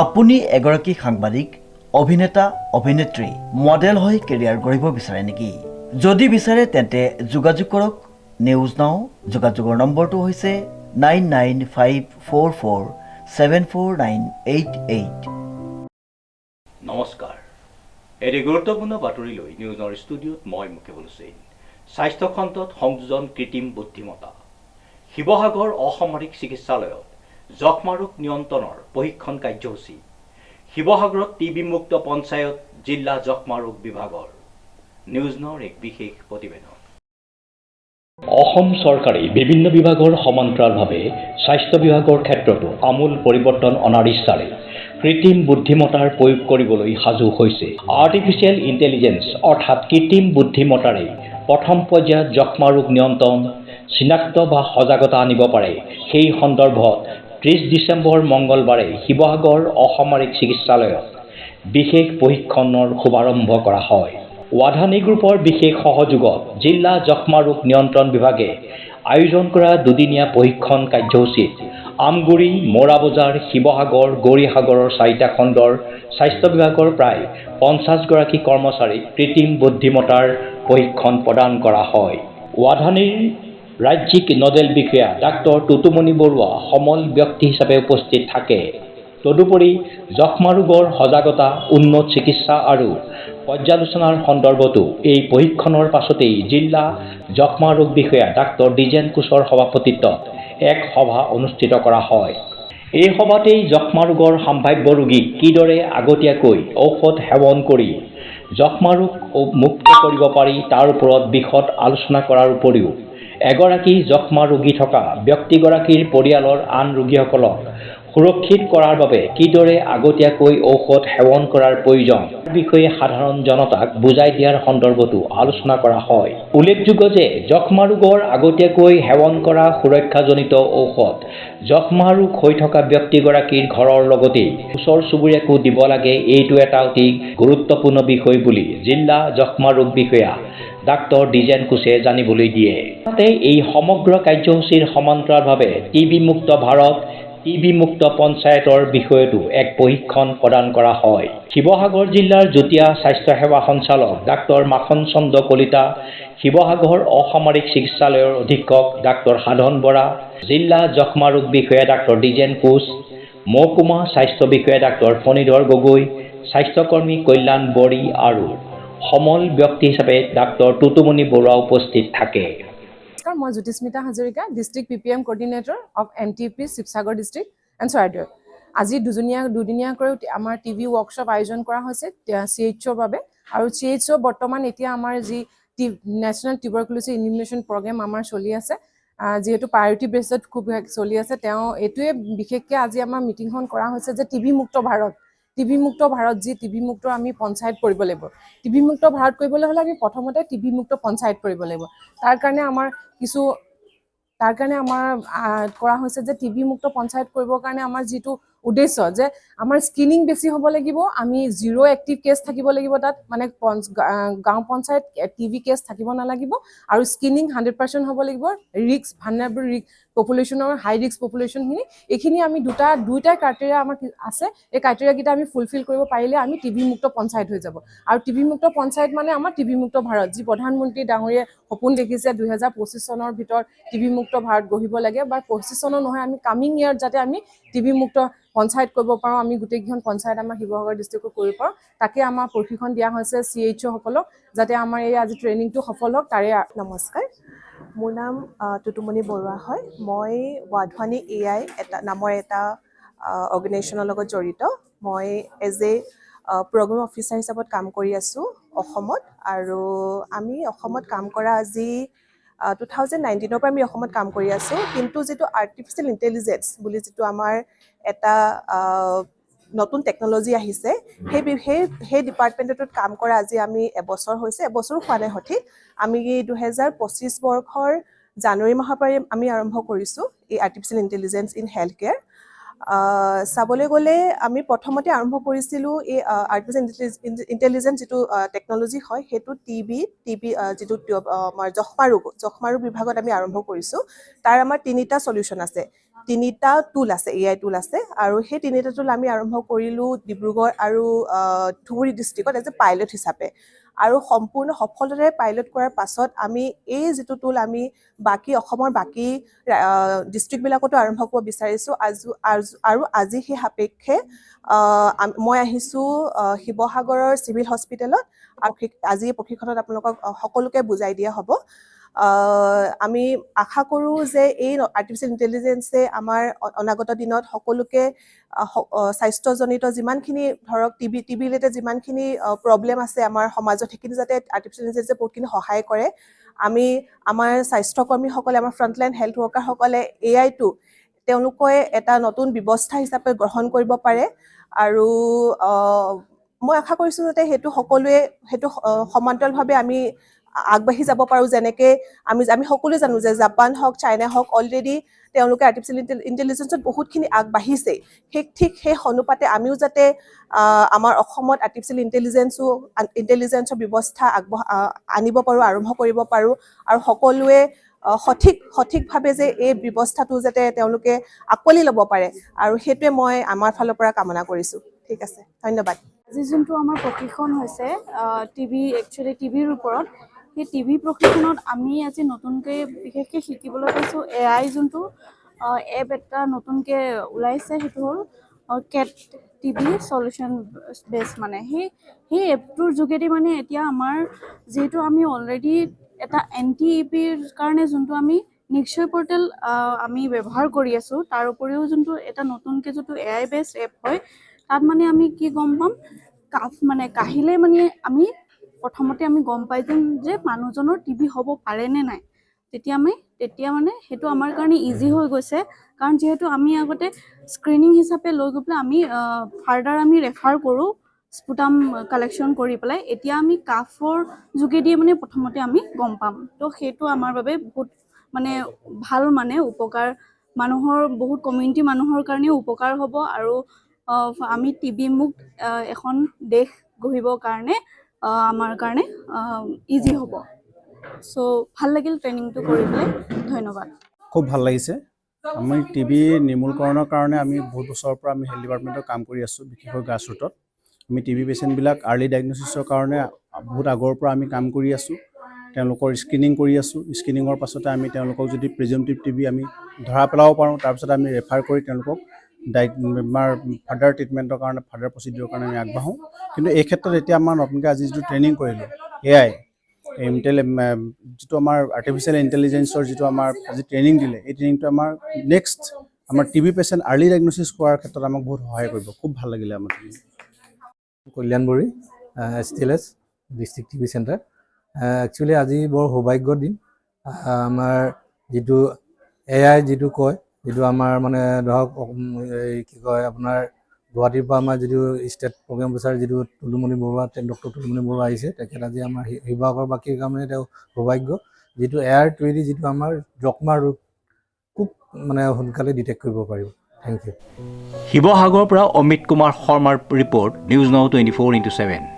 আপুনি এগৰাকী সাংবাদিক, অভিনেতা, অভিনেত্ৰী, মডেল হৈ কেৰিয়াৰ গঢ়িব বিচাৰে নেকি? যদি বিচাৰে তেন্তে যোগাযোগ কৰক নিউজ নাও। যোগাযোগৰ নম্বৰটো হৈছে 9954474988। নমস্কাৰ, এটি গুৰুত্বপূৰ্ণ বাতৰি লৈ নিউজৰ ষ্টুডিঅ'ত মই মুকেবুল হুছেইন। স্বাস্থ্য খণ্ডত সংযোজন কৃত্ৰিম বুদ্ধিমত্তা। শিৱসাগৰ অসামৰিক চিকিৎসালয়ত যক্ষ্মা ৰোগ নিয়ন্ত্ৰণৰ প্ৰশিক্ষণ কাৰ্যসূচী। শিৱসাগৰত টিবি মুক্ত পঞ্চায়ত জিলা যক্ষ্মা ৰোগ বিভাগৰ। নিউজ নাওৰ এক বিশেষ প্ৰতিবেদন। অসম চৰকাৰে বিভিন্ন বিভাগৰ সমান্তৰালভাৱে স্বাস্থ্য বিভাগৰ ক্ষেত্ৰতো আমূল পৰিৱৰ্তন অনাৰ ইচ্ছাৰে কৃত্ৰিম বুদ্ধিমত্তাৰ প্ৰয়োগ কৰিবলৈ সাজু হৈছে। আৰ্টিফিচিয়েল ইণ্টেলিজেন্স অৰ্থাৎ কৃত্ৰিম বুদ্ধিমত্তাৰে প্ৰথম পৰ্যায়ত যক্ষ্মা ৰোগ নিয়ন্ত্ৰণ, চিনাক্ত বা সজাগতা আনিব পাৰে। সেই সন্দৰ্ভত 30 ডিচেম্বৰ মঙলবাৰে শিৱসাগৰ অসামৰিক চিকিৎসালয়ত বিশেষ প্ৰশিক্ষণৰ শুভাৰম্ভ কৰা হয়। ৱাধানী গ্ৰুপৰ বিশেষ সহযোগত জিলা যক্ষ্মা ৰোগ নিয়ন্ত্ৰণ বিভাগে আয়োজন কৰা দুদিনীয়া প্ৰশিক্ষণ কাৰ্যসূচীত আমগুৰি, মৌৰাবজাৰ, শিৱসাগৰ, গৌৰীসাগৰৰ 4টা খণ্ডৰ স্বাস্থ্য বিভাগৰ প্ৰায় 50 গৰাকী কৰ্মচাৰীক কৃত্ৰিম বুদ্ধিমত্তাৰ প্ৰশিক্ষণ প্ৰদান কৰা হয়। ৱাধানীৰ ৰাজ্যিক নডেল বিষয়া ডাক্তৰ টুটুমণি বৰুৱা সমল ব্যক্তি হিচাপে উপস্থিত থাকে। তদুপৰি যক্ষ্মা ৰোগৰ সজাগতা, উন্নত চিকিৎসা আৰু পৰ্যালোচনাৰ সন্দৰ্ভতো এই প্ৰশিক্ষণৰ পাছতেই জিলা যক্ষ্মা ৰোগ বিষয়া ডাক্তৰ দ্বিজেন কোচৰ সভাপতিত্বত এক সভা অনুষ্ঠিত কৰা হয়। এই সভাতেই যক্ষ্মা ৰোগৰ সম্ভাৱ্য ৰোগীক কিদৰে আগতীয়াকৈ ঔষধ সেৱন কৰি যক্ষ্মা ৰোগ মুক্ত কৰিব পাৰি তাৰ ওপৰত বিশদ আলোচনা কৰাৰ উপৰিও এগৰাকী যক্ষ্মা ৰোগী থকা ব্যক্তিগৰাকীৰ পৰিয়ালৰ আন ৰোগীসকলক সুৰক্ষিত কৰাৰ বাবে কিদৰে আগতীয়াকৈ ঔষধ সেৱন কৰাৰ প্ৰয়োজন তাৰ বিষয়ে সাধাৰণ জনতাক বুজাই দিয়াৰ সন্দৰ্ভতো আলোচনা কৰা হয়। উল্লেখযোগ্য যে যক্ষ্মা ৰোগৰ আগতীয়াকৈ সেৱন কৰা সুৰক্ষাজনিত ঔষধ যক্ষ্মা ৰোগ হৈ থকা ব্যক্তিগৰাকীৰ ঘৰৰ লগতেই ওচৰ চুবুৰীয়াকো দিব লাগে। এইটো এটা অতি গুৰুত্বপূৰ্ণ বিষয় বুলি জিলা যক্ষ্মা ৰোগ বিষয়া ডাক্তৰ দ্বিজেন কোচে জানিবলৈ দিয়ে। এই সমগ্ৰ কাৰ্যসূচীৰ সমান্তৰালভাৱে টিবি মুক্ত ভাৰত, টিবি মুক্ত পঞ্চায়তৰ বিষয়তো এক প্ৰশিক্ষণ প্ৰদান কৰা হয়। শিৱসাগৰ জিলাৰ যুটীয়া স্বাস্থ্য সেৱা সঞ্চালক ডাক্তৰ মাখন চন্দ্ৰ কলিতা, শিৱসাগৰ অসামৰিক চিকিৎসালয়ৰ অধীক্ষক ডাক্তৰ সাধন বৰা, জিলা যক্ষ্মা ৰোগ বিষয়া ডাক্তৰ দ্বিজেন কোচ, মহকুমা স্বাস্থ্য বিষয়া ডাক্তৰ ফণীধৰ গগৈ, স্বাস্থ্যকৰ্মী কল্যাণ বৰী আৰু সমল ব্যক্তি হিচাপে ডাক্তৰ টুটুমণি বৰুৱা উপস্থিত থাকে। মই Jyotismita Hazarika, district PPM coordinator of NTP Sivasagar district and Charaideo. আজি দুদিনীয়াকৈ আমাৰ টিভি ৱৰ্কশ্বপ আয়োজন কৰা হৈছে CHOৰ বাবে। আৰু CHO বৰ্তমান এতিয়া আমাৰ যি নেশ্যনেল টিউবাৰকুলোছিছ ইলিমিনেশ্যন প্ৰগ্ৰেম আমাৰ চলি আছে, যিহেতু প্ৰায়ৰিটি বেছত খুব চলি আছে, এইটোৱে বিশেষকৈ আজি আমাৰ মিটিংখন কৰা হৈছে যে টিবি মুক্ত ভাৰত, যি টিবি মুক্ত আমি পঞ্চায়ত কৰিব লাগিব। টিবি মুক্ত ভাৰত কৰিবলৈ হ'লে আমি প্ৰথমতে টিবি মুক্ত পঞ্চায়ত কৰিব লাগিব। তাৰ কাৰণে আমাৰ কৰা হৈছে যে টিবি মুক্ত পঞ্চায়ত কৰিবৰ কাৰণে আমাৰ যিটো উদ্দেশ্য যে আমাৰ স্ক্ৰিনিং বেছি হ'ব লাগিব, আমি 0 এক্টিভ কেছ থাকিব লাগিব, তাত মানে গাঁও পঞ্চায়ত টিবি কেছ থাকিব নালাগিব, আৰু স্ক্ৰিনিং 100% হ'ব লাগিব। ভালনাৰেবল পপুলেশ্যনৰ হাই ৰিস্ক পপুলেশ্যনখিনি, এইখিনি আমি দুইটা ক্ৰাইটেৰিয়া আমাৰ আছে। এই ক্ৰাইটেৰিয়াকেইটা আমি ফুলফিল কৰিব পাৰিলে আমি টিবি মুক্ত পঞ্চায়ত হৈ যাব। আৰু টিবি মুক্ত পঞ্চায়ত মানে আমাৰ টিবি মুক্ত ভাৰত, যি প্ৰধানমন্ত্ৰী ডাঙৰীয়ে সপোন দেখিছে 2025 চনৰ ভিতৰত টিবি মুক্ত ভাৰত গঢ়িব লাগে, বা 25 চনৰ নহয়, আমি কামিং ইয়াৰত যাতে আমি টিবি মুক্ত পঞ্চায়ত কৰিব পাৰোঁ, আমি গোটেইকেইখন পঞ্চায়ত আমাৰ শিৱসাগৰ ডিষ্ট্ৰিক্টত কৰিব পাৰোঁ। তাকে আমাৰ প্ৰশিক্ষণ দিয়া হৈছে CHO সকলক, যাতে আমাৰ এই আজি ট্ৰেইনিংটো সফল হওক। তাৰে নমস্কাৰ, মোৰ নাম টুটুমণি বৰুৱা হয়। মই ৱাধানী AI নামৰ এটা অৰ্গেনাইজেশ্যনৰ লগত জড়িত। মই এজ এ প্ৰগ্ৰেম অফিচাৰ হিচাপত কাম কৰি আছোঁ অসমত। আৰু আমি অসমত কাম কৰা আজি 2019ৰ পৰা আমি অসমত কাম কৰি আছোঁ। কিন্তু যিটো আৰ্টিফিচিয়েল ইণ্টেলিজেন্স বুলি যিটো আমাৰ এটা নতুন টেকন'লজি আহিছে, সেই ডিপাৰ্টমেণ্টটোত কাম কৰা আজি আমি এবছৰ হৈছে, এবছৰো হোৱা নাই সঠিক। আমি 2025 বৰ্ষৰ জানুৱাৰী মাহৰ পৰাই আমি আৰম্ভ কৰিছোঁ এই artificial intelligence in health care. চাবলৈ গ'লে আমি প্ৰথমতে আৰম্ভ কৰিছিলোঁ এই আৰ্টিফিচিয়েল ইণ্টেলিজেন্স যিটো টেকন'লজি হয়, সেইটো টিবি যিটো আমাৰ যক্ষ্মা ৰোগ বিভাগত আমি আৰম্ভ কৰিছোঁ। তাৰ আমাৰ 3টা চলিউশ্যন আছে। তিনিটা টুল আছে, AI টুল আছে, আৰু সেই তিনিটা টুল আমি আৰম্ভ কৰিলোঁ ডিব্ৰুগড় আৰু ধুবুৰী ডিষ্ট্ৰিক্টত এজ এ পাইলট হিচাপে। আৰু সম্পূৰ্ণ সফলতাৰে পাইলট কৰাৰ পাছত আমি এই যিটো টুল আমি বাকী অসমৰ বাকী ডিষ্ট্ৰিক্টবিলাকতো আৰম্ভ কৰিব বিচাৰিছোঁ। আৰু আজি সেই সাপেক্ষে মই আহিছোঁ শিৱসাগৰৰ চিভিল হস্পিটেলত। আজি এই প্ৰশিক্ষণত আপোনালোকক সকলোকে বুজাই দিয়া হ'ব। আমি আশা কৰোঁ যে এই আৰ্টিফিচিয়েল ইণ্টেলিজেন্সে আমাৰ অনাগত দিনত সকলোকে স্বাস্থ্যজনিত যিমানখিনি ধৰক টিবি ৰিলেটেড যিমানখিনি প্ৰব্লেম আছে আমাৰ সমাজত, সেইখিনি যাতে আৰ্টিফিচিয়েল ইণ্টেলিজেন্সে বহুতখিনি সহায় কৰে। আমি আমাৰ স্বাস্থ্যকৰ্মীসকলে, আমাৰ ফ্ৰণ্টলাইন হেল্থ ৱৰ্কাৰসকলে AI-টো তেওঁলোকে এটা নতুন ব্যৱস্থা হিচাপে গ্ৰহণ কৰিব পাৰে। আৰু মই আশা কৰিছোঁ যাতে সেইটো সকলোৱে সেইটো সমান্তৰালভাৱে আমি আগবাঢ়ি যাব পাৰোঁ। যেনেকৈ আমি সকলোৱে জানো যে জাপান হওক, চাইনা হওক, অলৰেডি তেওঁলোকে আৰ্টিফিচিয়েল ইণ্টেলিজেন্সত বহুতখিনি আগবাঢ়িছে। ঠিক সেই অনুপাতে আমিও যাতে আমাৰ অসমত আৰ্টিফিচিয়েল ইণ্টেলিজেন্সৰ ব্যৱস্থা আনিব পাৰোঁ, আৰম্ভ কৰিব পাৰোঁ। আৰু সকলোৱে সঠিকভাৱে যে এই ব্যৱস্থাটো যাতে তেওঁলোকে আঁকোৱালি ল'ব পাৰে, আৰু সেইটোৱে মই আমাৰ ফালৰ পৰা কামনা কৰিছোঁ। ঠিক আছে, ধন্যবাদ। আজি যোনটো আমাৰ প্ৰশিক্ষণ হৈছে টিভিৰ ওপৰত, সেই টিভি প্ৰশিক্ষণত আমি আজি নতুনকৈ বিশেষকৈ শিকিবলৈ পাইছোঁ AI যোনটো এপ এটা নতুনকৈ ওলাইছে, সেইটো হ'ল কেট টিভি চলিউশ্যন বেছ। মানে সেই এপটোৰ যোগেদি মানে এতিয়া আমাৰ যিহেতু আমি অলৰেডি এটা NTEPৰ কাৰণে যোনটো আমি নিশ্চয় পৰ্টেল আমি ব্যৱহাৰ কৰি আছোঁ, তাৰ উপৰিও যোনটো এটা নতুনকৈ যোনটো AI বেছ এপ হয়, তাত মানে আমি কি গম পাম, কাহিলে মানে আমি প্ৰথমতে আমি গম পাই যাম যে মানুহজনৰ টিবি হ'ব পাৰে নে নাই। তেতিয়া মানে সেইটো আমাৰ কাৰণে ইজি হৈ গৈছে। কাৰণ যিহেতু আমি আগতে স্ক্ৰিনিং হিচাপে লৈ গৈ পেলাই আমি ফাৰ্ডাৰ আমি ৰেফাৰ কৰোঁ স্পুটাম কালেকশ্যন কৰি পেলাই। এতিয়া আমি কাফৰ যোগেদিয়ে মানে প্ৰথমতে আমি গম পাম। তো সেইটো আমাৰ বাবে বহুত মানে ভাল, মানে উপকাৰ, মানুহৰ বহুত কমিউনিটি মানুহৰ কাৰণেও উপকাৰ হ'ব। আৰু আমি টিবি মুক্ত এখন দেশ গঢ়িবৰ কাৰণে আমাৰ কাৰণে ইজি হ'ব। চ' ভাল লাগিল ট্ৰেইনিংটো কৰি পেলাই, ধন্যবাদ। খুব ভাল লাগিছে। আমি টিবি নিৰ্মূলকৰণৰ কাৰণে আমি বহুত বছৰৰ পৰা আমি হেল্থ ডিপাৰ্টমেণ্টত কাম কৰি আছোঁ, বিশেষকৈ গ্ৰাছৰুটত। আমি টিবি পেচেণ্টবিলাক আৰ্লি ডায়েগনচিছৰ কাৰণে বহুত আগৰ পৰা আমি কাম কৰি আছোঁ। তেওঁলোকৰ স্ক্ৰিনিং কৰি আছোঁ। স্ক্ৰিনিঙৰ পাছতে আমি তেওঁলোকক যদি প্ৰিজুমটিভ টিবি আমি ধৰা পেলাব পাৰোঁ, তাৰপিছত আমি ৰেফাৰ কৰি তেওঁলোকক আমাৰ ফাৰ্ডাৰ ট্ৰিটমেণ্টৰ কাৰণে, ফাৰ্ডাৰ প্ৰচিডিউৰৰ কাৰণে আমি আগবাঢ়োঁ। কিন্তু এই ক্ষেত্ৰত এতিয়া আমাৰ নতুনকৈ আজি যিটো ট্ৰেইনিং কৰিলোঁ AI, যিটো আমাৰ আৰ্টিফিচিয়েল ইণ্টেলিজেন্সৰ যিটো আমাৰ আজি ট্ৰেইনিং দিলে, এই ট্ৰেইনিংটো আমাৰ নেক্সট আমাৰ টিবি পেচেণ্ট আৰ্লি ডায়েগনচিছ কৰাৰ ক্ষেত্ৰত আমাক বহুত সহায় কৰিব। খুব ভাল লাগিলে আমাৰ। কল্যাণ বড়ি, STLS district TV centre. Actually আজি বৰ সৌভাগ্যৰ দিন। আমাৰ যিটো AI যিটো কয়, যিটো আমাৰ মানে ধৰক কি কয় আপোনাৰ গুৱাহাটীৰ পৰা আমাৰ যিটো ষ্টেট প্ৰগ্ৰেম অফিচাৰ যিটো টুলুমণি বৰুৱা, ডক্টৰ টুলুমণি বৰুৱা আহিছে, তেখেত আজি আমাৰ শিৱসাগৰবাসীৰ কাৰণে তেওঁ সৌভাগ্য। যিটো এয়াৰ থ্ৰুৱেদি যিটো আমাৰ যক্ষ্মা ৰোগ খুব মানে সোনকালে ডিটেক্ট কৰিব পাৰিব। Thank you. শিৱসাগৰৰ পৰা অমিত কুমাৰ শৰ্মাৰ ৰিপৰ্ট, নিউজ নাও 24/7।